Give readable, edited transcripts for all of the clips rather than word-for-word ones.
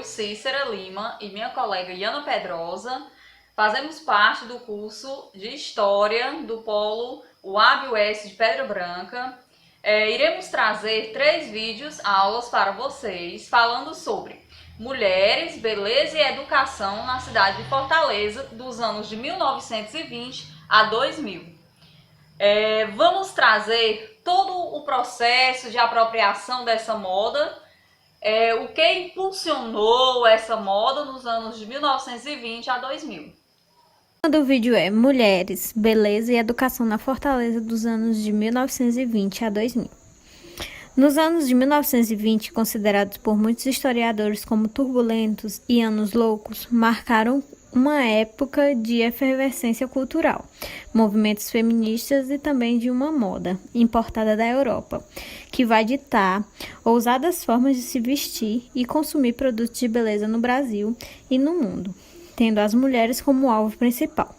Cícera Lima e minha colega Iana Pedrosa, fazemos parte do curso de História do Polo UAB-US de Pedra Branca. Iremos trazer 3 vídeos, aulas para vocês, falando sobre mulheres, beleza e educação na cidade de Fortaleza, dos anos de 1920 a 2000. Vamos trazer todo o processo de apropriação dessa moda, o que impulsionou essa moda nos anos de 1920 a 2000. O tema do vídeo é Mulheres, Beleza e Educação na Fortaleza dos anos de 1920 a 2000. Nos anos de 1920, considerados por muitos historiadores como turbulentos e anos loucos, marcaram uma época de efervescência cultural, movimentos feministas e também de uma moda importada da Europa, que vai ditar ousadas formas de se vestir e consumir produtos de beleza no Brasil e no mundo, tendo as mulheres como alvo principal.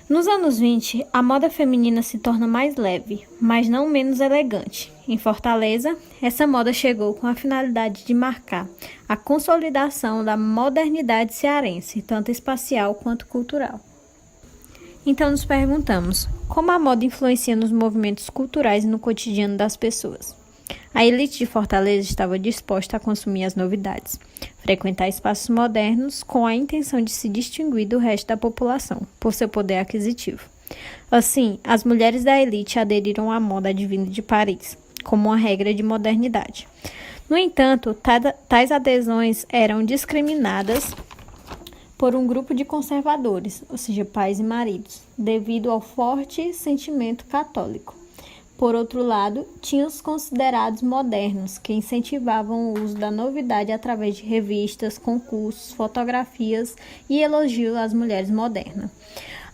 Nos anos 20, a moda feminina se torna mais leve, mas não menos elegante. Em Fortaleza, essa moda chegou com a finalidade de marcar a consolidação da modernidade cearense, tanto espacial quanto cultural. Então nos perguntamos, como a moda influencia nos movimentos culturais e no cotidiano das pessoas? A elite de Fortaleza estava disposta a consumir as novidades, frequentar espaços modernos com a intenção de se distinguir do resto da população, por seu poder aquisitivo. Assim, as mulheres da elite aderiram à moda advinda de Paris, como uma regra de modernidade. No entanto, tais adesões eram discriminadas por um grupo de conservadores, ou seja, pais e maridos, devido ao forte sentimento católico. Por outro lado, tinha os considerados modernos, que incentivavam o uso da novidade através de revistas, concursos, fotografias e elogio às mulheres modernas.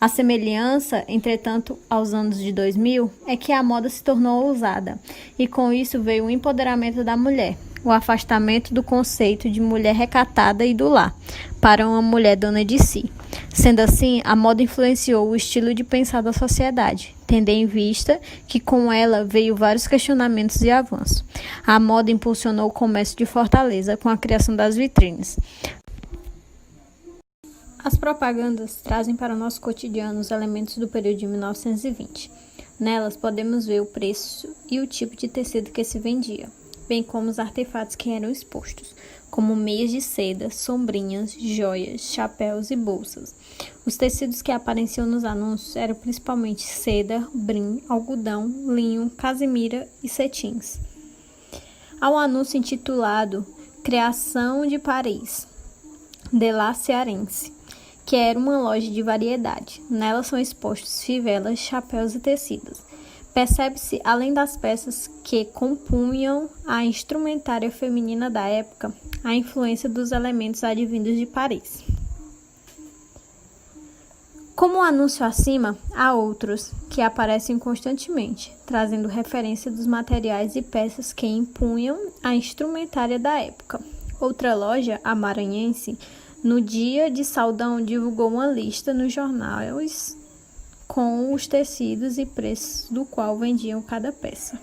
A semelhança, entretanto, aos anos de 2000, é que a moda se tornou ousada, e com isso veio o empoderamento da mulher, o afastamento do conceito de mulher recatada e do lar, para uma mulher dona de si. Sendo assim, a moda influenciou o estilo de pensar da sociedade, tendo em vista que com ela veio vários questionamentos e avanços. A moda impulsionou o comércio de Fortaleza com a criação das vitrines. As propagandas trazem para o nosso cotidiano os elementos do período de 1920. Nelas podemos ver o preço e o tipo de tecido que se vendia, bem como os artefatos que eram expostos, como meias de seda, sombrinhas, joias, chapéus e bolsas. Os tecidos que apareciam nos anúncios eram principalmente seda, brim, algodão, linho, casimira e cetins. Há um anúncio intitulado Criação de Paris, de la Cearense, que era uma loja de variedade. Nela são expostos fivelas, chapéus e tecidos. Percebe-se, além das peças que compunham a instrumentária feminina da época, a influência dos elementos advindos de Paris. Como o anúncio acima, há outros que aparecem constantemente, trazendo referência dos materiais e peças que impunham a instrumentária da época. Outra loja, a maranhense, no dia de Saldão, divulgou uma lista nos jornais com os tecidos e preços do qual vendiam cada peça.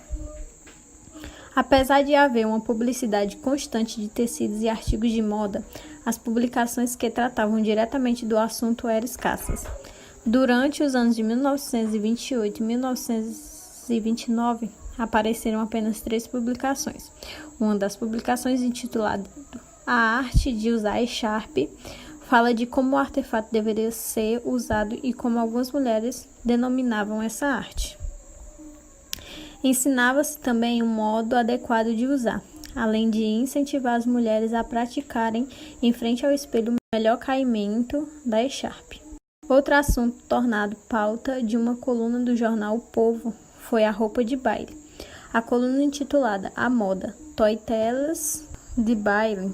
Apesar de haver uma publicidade constante de tecidos e artigos de moda, as publicações que tratavam diretamente do assunto eram escassas. Durante os anos de 1928 e 1929, apareceram apenas 3 publicações. Uma das publicações, intitulada A Arte de Usar Echarpe, fala de como o artefato deveria ser usado e como algumas mulheres denominavam essa arte. Ensinava-se também um modo adequado de usar, além de incentivar as mulheres a praticarem em frente ao espelho o melhor caimento da echarpe. Outro assunto tornado pauta de uma coluna do jornal O Povo foi a roupa de baile. A coluna intitulada A Moda, Toitelas de Baile,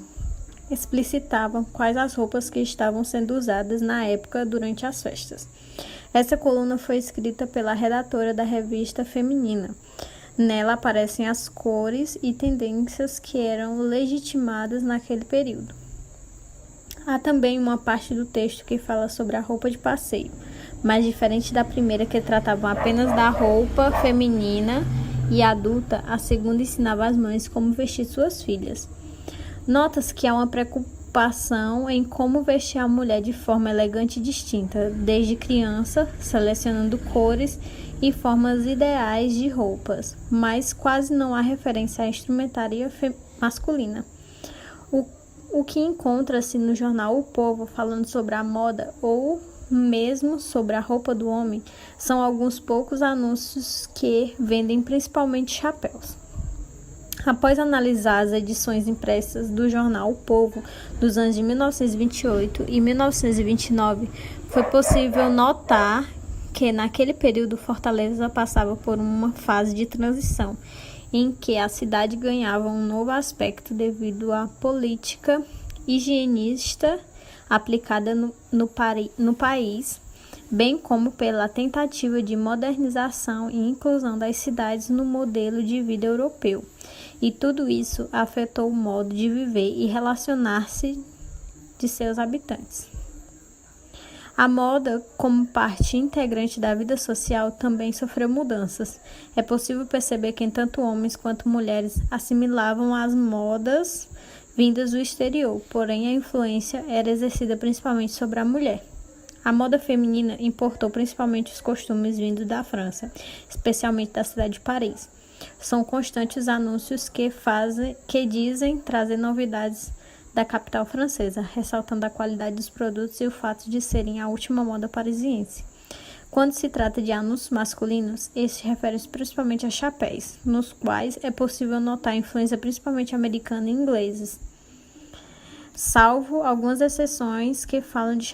explicitavam quais as roupas que estavam sendo usadas na época durante as festas. Essa coluna foi escrita pela redatora da revista feminina. Nela aparecem as cores e tendências que eram legitimadas naquele período. Há também uma parte do texto que fala sobre a roupa de passeio, mas diferente da primeira, que tratava apenas da roupa feminina e adulta, a segunda ensinava as mães como vestir suas filhas. Nota-se que há uma preocupação em como vestir a mulher de forma elegante e distinta, desde criança, selecionando cores e formas ideais de roupas, mas quase não há referência à instrumentaria masculina. O que encontra-se no jornal O Povo falando sobre a moda ou mesmo sobre a roupa do homem são alguns poucos anúncios que vendem principalmente chapéus. Após analisar as edições impressas do jornal O Povo dos anos de 1928 e 1929, foi possível notar que naquele período Fortaleza passava por uma fase de transição, em que a cidade ganhava um novo aspecto devido à política higienista aplicada no país, bem como pela tentativa de modernização e inclusão das cidades no modelo de vida europeu. E tudo isso afetou o modo de viver e relacionar-se de seus habitantes. A moda, como parte integrante da vida social, também sofreu mudanças. É possível perceber que tanto homens quanto mulheres assimilavam as modas vindas do exterior, porém a influência era exercida principalmente sobre a mulher. A moda feminina importou principalmente os costumes vindos da França, especialmente da cidade de Paris. São constantes anúncios que dizem trazer novidades da capital francesa, ressaltando a qualidade dos produtos e o fato de serem a última moda parisiense. Quando se trata de anúncios masculinos, estes referem-se principalmente a chapéus, nos quais é possível notar a influência principalmente americana e ingleses, salvo algumas exceções que falam de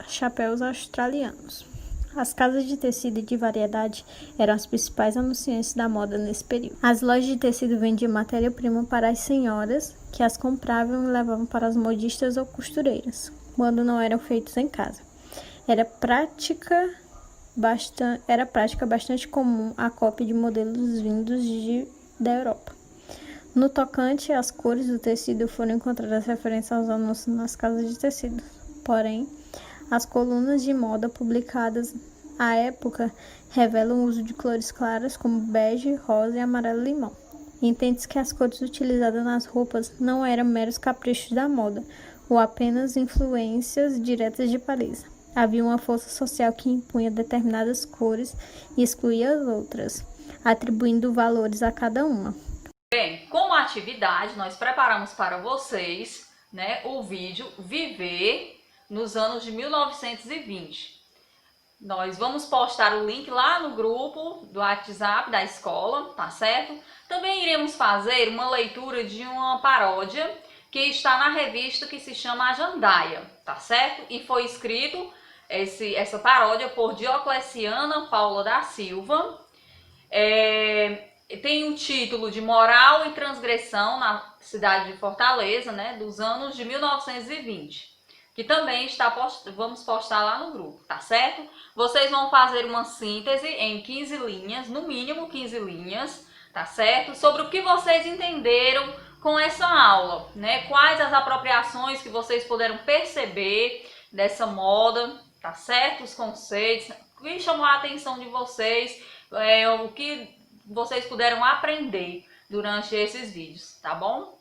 chapéus australianos. As casas de tecido e de variedade eram as principais anunciantes da moda nesse período. As lojas de tecido vendiam matéria-prima para as senhoras, que as compravam e levavam para as modistas ou costureiras, quando não eram feitos em casa. Era prática bastante comum a cópia de modelos vindos da Europa. No tocante às cores do tecido, foram encontradas referências aos anúncios nas casas de tecido. Porém, as colunas de moda publicadas à época revelam o uso de cores claras como bege, rosa e amarelo-limão. Entende-se que as cores utilizadas nas roupas não eram meros caprichos da moda, ou apenas influências diretas de Paris. Havia uma força social que impunha determinadas cores e excluía as outras, atribuindo valores a cada uma. Bem, como atividade, nós preparamos para vocês, o vídeo Viver nos anos de 1920. Nós vamos postar o link lá no grupo do WhatsApp da escola, tá certo? Também iremos fazer uma leitura de uma paródia que está na revista que se chama A Jandaia, tá certo? E foi escrito essa paródia por Diocleciana Paula da Silva. Tem o título de Moral e Transgressão na cidade de Fortaleza, dos anos de 1920. Que também vamos postar lá no grupo, tá certo? Vocês vão fazer uma síntese em 15 linhas, no mínimo 15 linhas, tá certo? Sobre o que vocês entenderam com essa aula, Quais as apropriações que vocês puderam perceber dessa moda, tá certo? Os conceitos, o que chamou a atenção de vocês, o que vocês puderam aprender durante esses vídeos, tá bom?